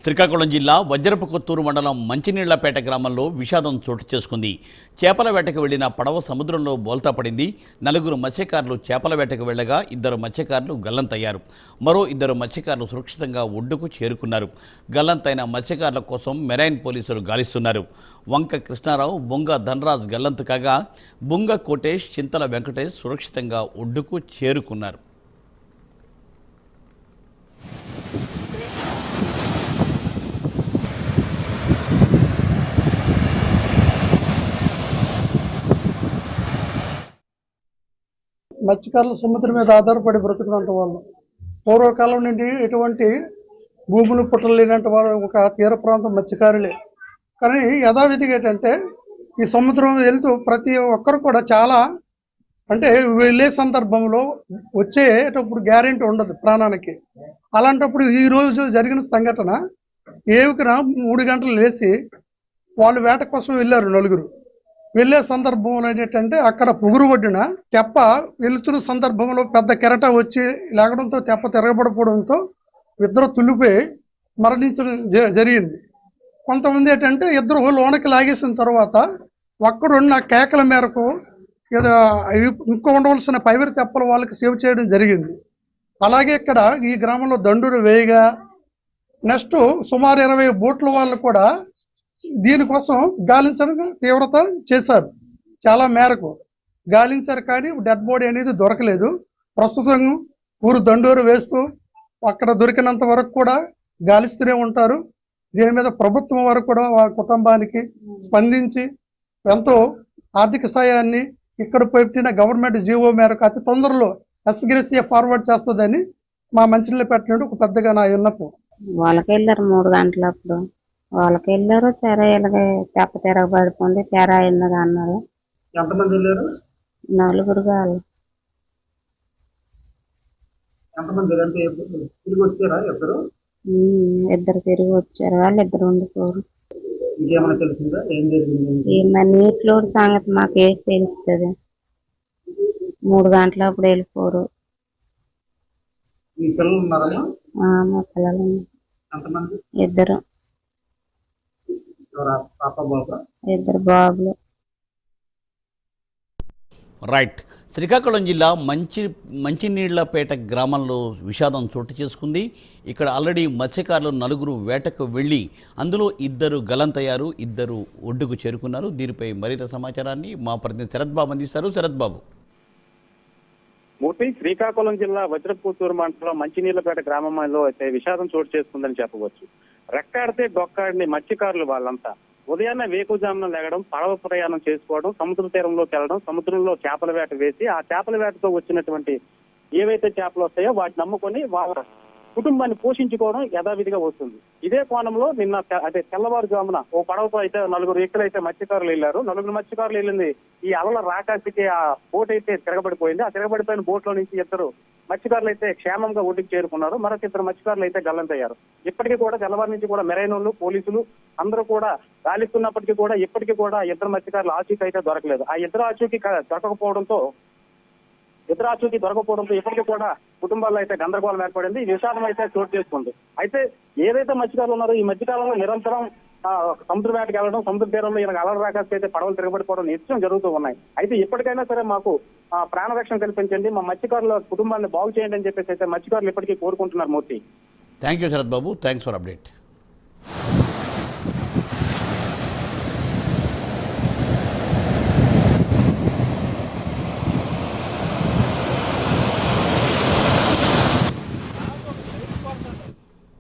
శ్రీకాకుళం జిల్లా వజ్రపు కొత్తూరు మండలం మంచినీళ్లపేట గ్రామంలో విషాదం చోటు చేసుకుంది. చేపల వేటకు వెళ్లిన పడవ సముద్రంలో బోల్తా పడింది. 4 మత్స్యకారులు చేపల వేటకు వెళ్లగా 2 మత్స్యకారులు గల్లంతయ్యారు. మరో 2 మత్స్యకారులు సురక్షితంగా ఒడ్డుకు చేరుకున్నారు. గల్లంతైన మత్స్యకారుల కోసం మెరైన్ పోలీసులు గాలిస్తున్నారు. వంక కృష్ణారావు, బొంగ ధనరాజ్ గల్లంతు కాగా బొంగ కోటేష్, చింతల వెంకటేష్ సురక్షితంగా ఒడ్డుకు చేరుకున్నారు. మత్స్యకారులు సముద్రం మీద ఆధారపడి బ్రతుకునంట వాళ్ళు. పూర్వకాలం నుండి ఎటువంటి భూములు పుట్టలు లేనంట వాళ్ళు ఒక తీర ప్రాంతం మత్స్యకారులే. కానీ యథావిధిగా ఏంటంటే ఈ సముద్రం వెళ్తూ ప్రతి ఒక్కరు కూడా చాలా అంటే వెళ్ళే సందర్భంలో వచ్చేటప్పుడు గ్యారెంటీ ఉండదు ప్రాణానికి. అలాంటప్పుడు ఈ రోజు జరిగిన సంఘటన ఏవికన 3 గంటలు లేచి వాళ్ళు వేట కోసం వెళ్ళారు. 4 వెళ్ళే సందర్భంలో ఏంటంటే అక్కడ పొగురు ఒడ్డున తెప్ప వెళుతున్న సందర్భంలో పెద్ద కెరట వచ్చి లేకడంతో తెప్ప తిరగబడిపోవడంతో 2 తుల్లిపోయి మరణించడం జరిగింది. కొంతమంది ఏంటంటే 2 లోనకి లాగేసిన తర్వాత ఒక్కడున్న కేకల మేరకు ఏదో ఇంకో ఉండవలసిన పైవరి తెప్పలు వాళ్ళకి సేవ్ చేయడం జరిగింది. అలాగే ఇక్కడ ఈ గ్రామంలో దండూరు వేయగా నెక్స్ట్ సుమారు 20 బోట్ల వాళ్ళు కూడా దీనికోసం గాలించడం తీవ్రత చేశారు. చాలా మేరకు గాలించారు కానీ డెడ్ బాడీ అనేది దొరకలేదు. ప్రస్తుతం ఊరు దండూరు వేస్తూ అక్కడ దొరికినంత వరకు కూడా గాలిస్తూనే ఉంటారు. దీని మీద ప్రభుత్వం వరకు కూడా వారి కుటుంబానికి స్పందించి ఎంతో ఆర్థిక సాయాన్ని ఇక్కడ పెట్టిన గవర్నమెంట్ జీవో మేరకు అతి తొందరలో ఎస్గ్రెసియా ఫార్వర్డ్ చేస్తుందని మా మంచినీళ్ళపేట నుండి ఒక పెద్దగా నా విన్నపం. వాళ్ళకి వెళ్ళారు 3 గంటలప్పుడు వాళ్ళకి వెళ్ళారు. చెర ఇలాగే తెప్ప తిరగబడిపోయింది, చెర అయింది అన్నారు. ఎంతమంది వెళ్ళారు? 4 గాలు. ఇద్దరు తిరిగి వచ్చారు. వాళ్ళు 2 ఉండిపోరు. మరి నీటిలోడి సంగతి మాకేం తెలుస్తుంది? 3 గంటలప్పుడు వెళ్ళిపోరు. మా పిల్లలు 2 బాబులు. రైట్. శ్రీకాకుళం జిల్లా మంచినీళ్లపేట గ్రామంలో విషాదం చోటు చేసుకుంది. ఇక్కడ ఆల్రెడీ మత్స్యకారులు 4 వేటకు వెళ్ళి అందులో 2 గల్లంతయ్యారు, 2 ఒడ్డుకు చేరుకున్నారు. దీనిపై మరింత సమాచారాన్ని మా ప్రతినిధి శరత్ బాబు అందిస్తారు. శరత్ బాబు. మూర్తి, శ్రీకాకుళం జిల్లా వజ్రపుత్తూరు మండలం మంచినీళ్లపేట గ్రామంలో అయితే విషాదం చోటు చేసుకుందని చెప్పవచ్చు. రెక్కాడితే డొక్కాడిని మత్స్యకారులు వాళ్ళంతా ఉదయాన్నే వేకుజామున లేగడం, పడవ ప్రయాణం చేసుకోవడం, సముద్ర తీరంలోకి వెళ్ళడం, సముద్రంలో చేపల వేట వేసి ఆ చేపల వేటతో వచ్చినటువంటి ఏవైతే చేపలు వస్తాయో వాటిని నమ్ముకొని వాళ్ళ కుటుంబాన్ని పోషించుకోవడం యథావిధిగా వస్తుంది. ఇదే కోణంలో నిన్న అంటే తెల్లవారుజామున ఓ పడవతో అయితే 4 వ్యక్తులైతే మత్స్యకారులు వెళ్ళారు. 4 మత్స్యకారులు వెళ్ళింది ఈ అలల రాకాసికి ఆ బోట్ అయితే తిరగబడిపోయింది. ఆ తిరగబడిపోయిన బోట్ లో నుంచి 2 మత్స్యకారులు అయితే క్షేమంగా ఒడ్డుకు చేరుకున్నారు. మరొక 2 మత్స్యకారులు అయితే గల్లంతయ్యారు. ఇప్పటికీ కూడా తెల్లవారు నుంచి కూడా మెరైనోళ్ళు, పోలీసులు అందరూ కూడా గాలిస్తున్నప్పటికీ కూడా ఇప్పటికీ కూడా 2 మత్స్యకారులు ఆచూకీ అయితే దొరకలేదు. ఆ 2 ఆచూకీ దొరకపోవడంతో ఇప్పటికీ కూడా కుటుంబాల్లో అయితే గందరగోళం ఏర్పడింది. ఈ విషాదం అయితే చోటు చేసుకుంది. అయితే ఏదైతే మత్స్యకారులు ఉన్నారో ఈ మధ్యకాలంలో నిరంతరం సముద్ర వేటకి వెళ్ళడం, సముద్ర తీరంలో ఇలా అలల రాకాసి అయితే పడవలు తిరగబడిపోవడం నిత్యం జరుగుతూ ఉన్నాయి. అయితే ఇప్పటికైనా సరే మాకు ప్రాణరక్షణ కల్పించండి, మా మత్స్యకారుల కుటుంబాన్ని బాగు చేయండి అని చెప్పేసి అయితే మత్స్యకారులు ఇప్పటికీ కోరుకుంటున్నారు. Murthy. Thank you Sharath Babu. Thanks for update.